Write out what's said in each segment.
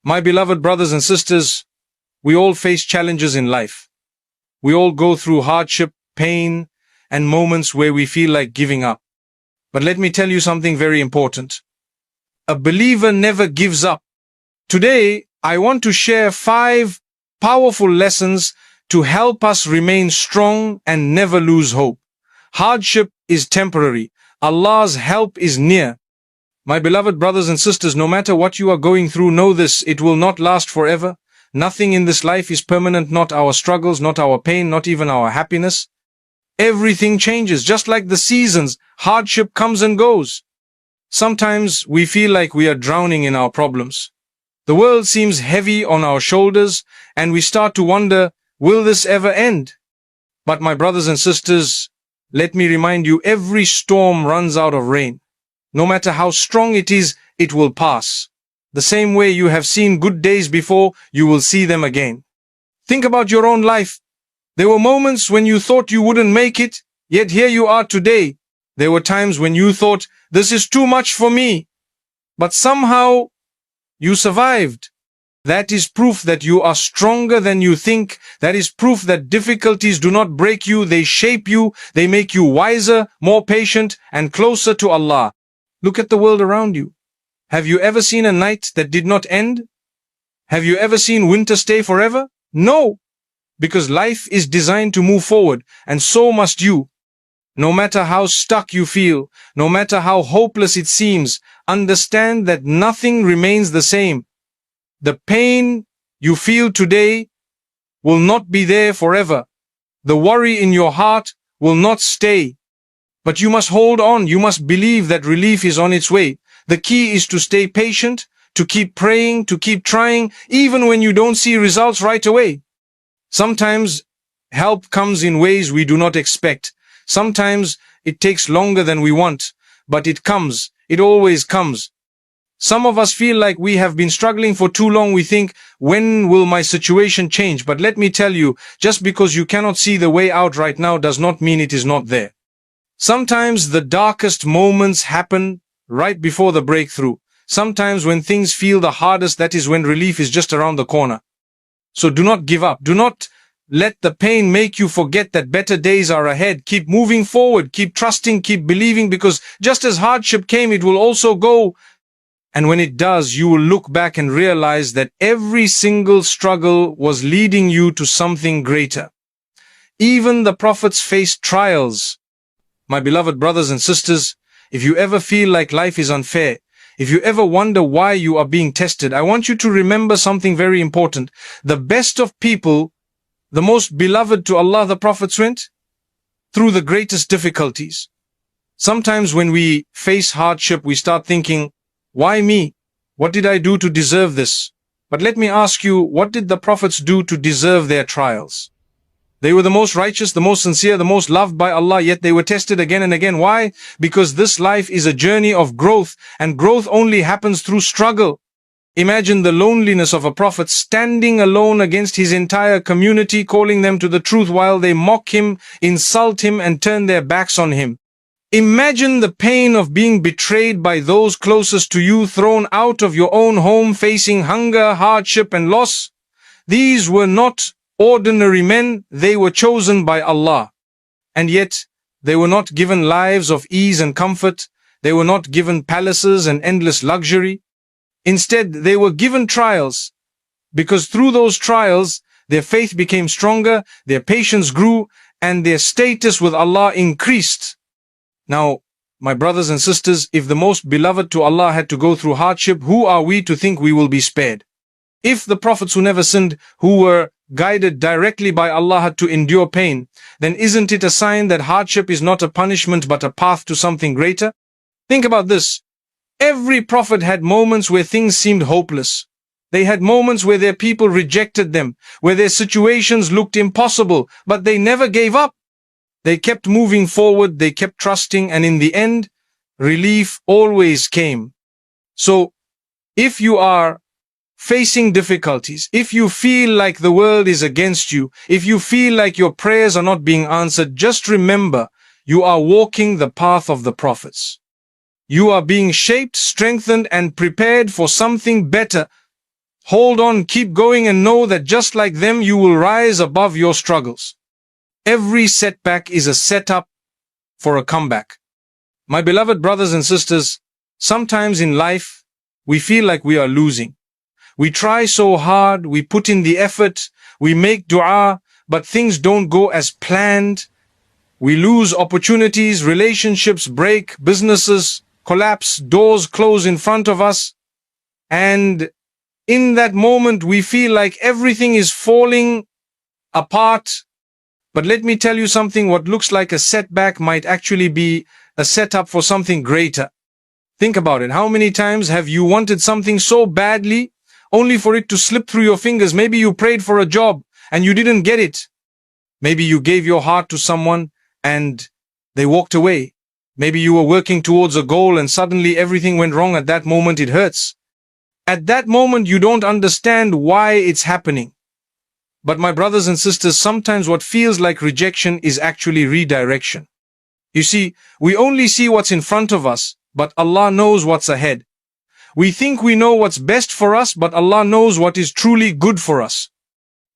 My beloved brothers and sisters, we all face challenges in life. We all go through hardship, pain, and moments where we feel like giving up. But let me tell you something very important. A believer never gives up. Today, I want to share 5 powerful lessons to help us remain strong and never lose hope. Hardship is temporary. Allah's help is near. My beloved brothers and sisters, no matter what you are going through, know this, it will not last forever. Nothing in this life is permanent, not our struggles, not our pain, not even our happiness. Everything changes, just like the seasons. Hardship comes and goes. Sometimes we feel like we are drowning in our problems. The world seems heavy on our shoulders, and we start to wonder, will this ever end? But my brothers and sisters, let me remind you, every storm runs out of rain. No matter how strong it is, it will pass. The same way you have seen good days before, you will see them again. Think about your own life. There were moments when you thought you wouldn't make it, yet here you are today. There were times when you thought, this is too much for me. But somehow, you survived. That is proof that you are stronger than you think. That is proof that difficulties do not break you, they shape you, they make you wiser, more patient, and closer to Allah. Look at the world around you. Have you ever seen a night that did not end? Have you ever seen winter stay forever? No, because life is designed to move forward, and so must you. No matter how stuck you feel, no matter how hopeless it seems, understand that nothing remains the same. The pain you feel today will not be there forever. The worry in your heart will not stay. But you must hold on. You must believe that relief is on its way. The key is to stay patient, to keep praying, to keep trying, even when you don't see results right away. Sometimes help comes in ways we do not expect. Sometimes it takes longer than we want, but it comes. It always comes. Some of us feel like we have been struggling for too long. We think, when will my situation change? But let me tell you, just because you cannot see the way out right now does not mean it is not there. Sometimes the darkest moments happen right before the breakthrough. Sometimes when things feel the hardest, that is when relief is just around the corner. So do not give up. Do not let the pain make you forget that better days are ahead. Keep moving forward. Keep trusting. Keep believing, because just as hardship came, it will also go. And when it does, you will look back and realize that every single struggle was leading you to something greater. Even the prophets faced trials. My beloved brothers and sisters, if you ever feel like life is unfair, if you ever wonder why you are being tested, I want you to remember something very important. The best of people, the most beloved to Allah, the prophets went through the greatest difficulties. Sometimes when we face hardship, we start thinking, why me? What did I do to deserve this? But let me ask you, what did the prophets do to deserve their trials? They were the most righteous, the most sincere, the most loved by Allah, yet they were tested again and again. Why? Because this life is a journey of growth, and growth only happens through struggle. Imagine the loneliness of a prophet standing alone against his entire community, calling them to the truth while they mock him, insult him, and turn their backs on him. Imagine the pain of being betrayed by those closest to you, thrown out of your own home, facing hunger, hardship, and loss. These were not ordinary men, they were chosen by Allah. And yet, they were not given lives of ease and comfort. They were not given palaces and endless luxury. Instead, they were given trials, because through those trials, their faith became stronger, their patience grew, and their status with Allah increased. Now, my brothers and sisters, if the most beloved to Allah had to go through hardship, who are we to think we will be spared? If the prophets who never sinned, who were guided directly by Allah, had to endure pain, then isn't it a sign that hardship is not a punishment but a path to something greater? Think about this. Every prophet had moments where things seemed hopeless. They had moments where their people rejected them, where their situations looked impossible, but they never gave up. They kept moving forward, they kept trusting, and in the end, relief always came. So, if you are facing difficulties, if you feel like the world is against you, if you feel like your prayers are not being answered, just remember, you are walking the path of the prophets. You are being shaped, strengthened, and prepared for something better. Hold on, keep going, and know that just like them, you will rise above your struggles. Every setback is a setup for a comeback. My beloved brothers and sisters, sometimes in life, we feel like we are losing. We try so hard, we put in the effort, we make dua, but things don't go as planned. We lose opportunities, relationships break, businesses collapse, doors close in front of us. And in that moment, we feel like everything is falling apart. But let me tell you something, what looks like a setback might actually be a setup for something greater. Think about it. How many times have you wanted something so badly only for it to slip through your fingers? Maybe you prayed for a job and you didn't get it. Maybe you gave your heart to someone and they walked away. Maybe you were working towards a goal and suddenly everything went wrong. At that moment, it hurts. At that moment, you don't understand why it's happening. But my brothers and sisters, sometimes what feels like rejection is actually redirection. You see, we only see what's in front of us, but Allah knows what's ahead. We think we know what's best for us, but Allah knows what is truly good for us.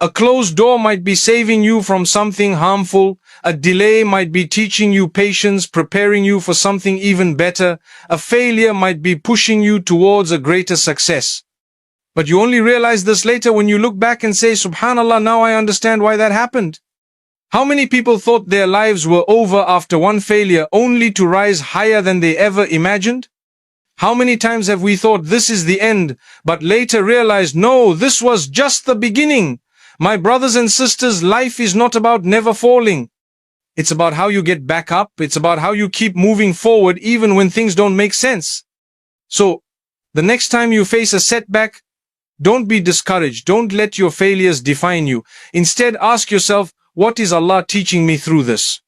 A closed door might be saving you from something harmful. A delay might be teaching you patience, preparing you for something even better. A failure might be pushing you towards a greater success. But you only realize this later when you look back and say, Subhanallah, now I understand why that happened. How many people thought their lives were over after one failure only to rise higher than they ever imagined? How many times have we thought this is the end, but later realized, no, this was just the beginning. My brothers and sisters, life is not about never falling. It's about how you get back up. It's about how you keep moving forward even when things don't make sense. So, the next time you face a setback, don't be discouraged. Don't let your failures define you. Instead, ask yourself, what is Allah teaching me through this?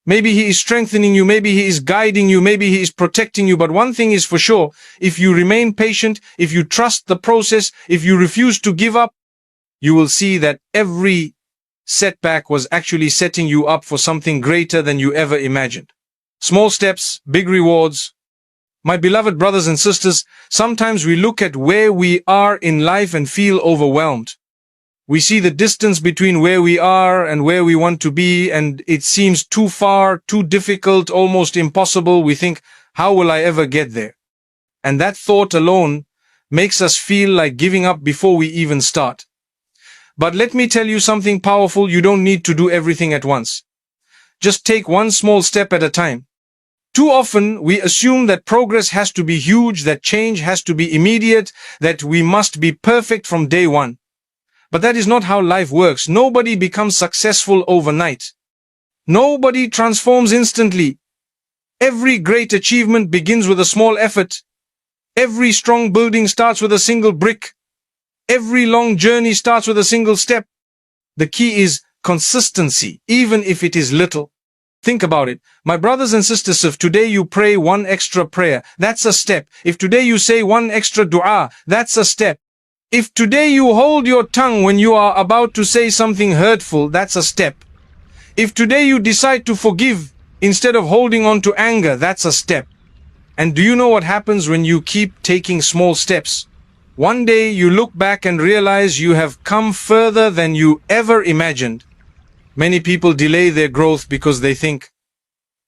Maybe He is strengthening you. Maybe He is guiding you. Maybe He is protecting you. But one thing is for sure, if you remain patient, if you trust the process, if you refuse to give up, you will see that every setback was actually setting you up for something greater than you ever imagined. Small steps, big rewards. My beloved brothers and sisters, sometimes we look at where we are in life and feel overwhelmed. We see the distance between where we are and where we want to be, and it seems too far, too difficult, almost impossible. We think, how will I ever get there? And that thought alone makes us feel like giving up before we even start. But let me tell you something powerful. You don't need to do everything at once. Just take one small step at a time. Too often, we assume that progress has to be huge, that change has to be immediate, that we must be perfect from day one. But that is not how life works. Nobody becomes successful overnight. Nobody transforms instantly. Every great achievement begins with a small effort. Every strong building starts with a single brick. Every long journey starts with a single step. The key is consistency, even if it is little. Think about it. My brothers and sisters, if today you pray one extra prayer, that's a step. If today you say one extra dua, that's a step. If today you hold your tongue when you are about to say something hurtful, that's a step. If today you decide to forgive instead of holding on to anger, that's a step. And do you know what happens when you keep taking small steps? One day you look back and realize you have come further than you ever imagined. Many people delay their growth because they think,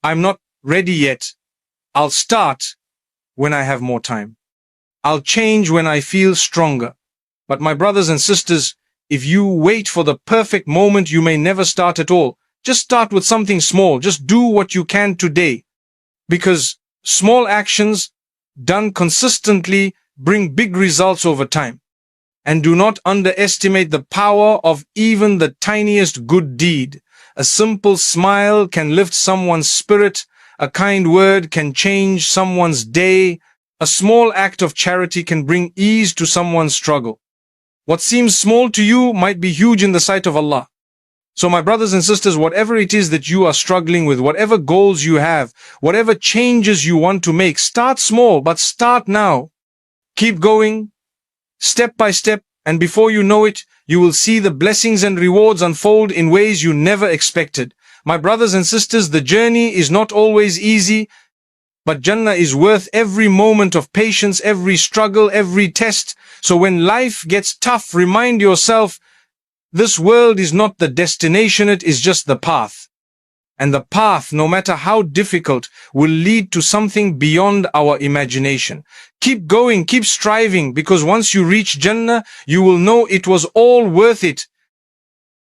I'm not ready yet. I'll start when I have more time. I'll change when I feel stronger. But my brothers and sisters, if you wait for the perfect moment, you may never start at all. Just start with something small. Just do what you can today. Because small actions done consistently bring big results over time. And do not underestimate the power of even the tiniest good deed. A simple smile can lift someone's spirit. A kind word can change someone's day. A small act of charity can bring ease to someone's struggle. What seems small to you might be huge in the sight of Allah. So my brothers and sisters, whatever it is that you are struggling with, whatever goals you have, whatever changes you want to make, start small, but start now. Keep going, step by step, and before you know it, you will see the blessings and rewards unfold in ways you never expected. My brothers and sisters, the journey is not always easy. But Jannah is worth every moment of patience, every struggle, every test. So when life gets tough, remind yourself, this world is not the destination, it is just the path. And the path, no matter how difficult, will lead to something beyond our imagination. Keep going, keep striving, because once you reach Jannah, you will know it was all worth it.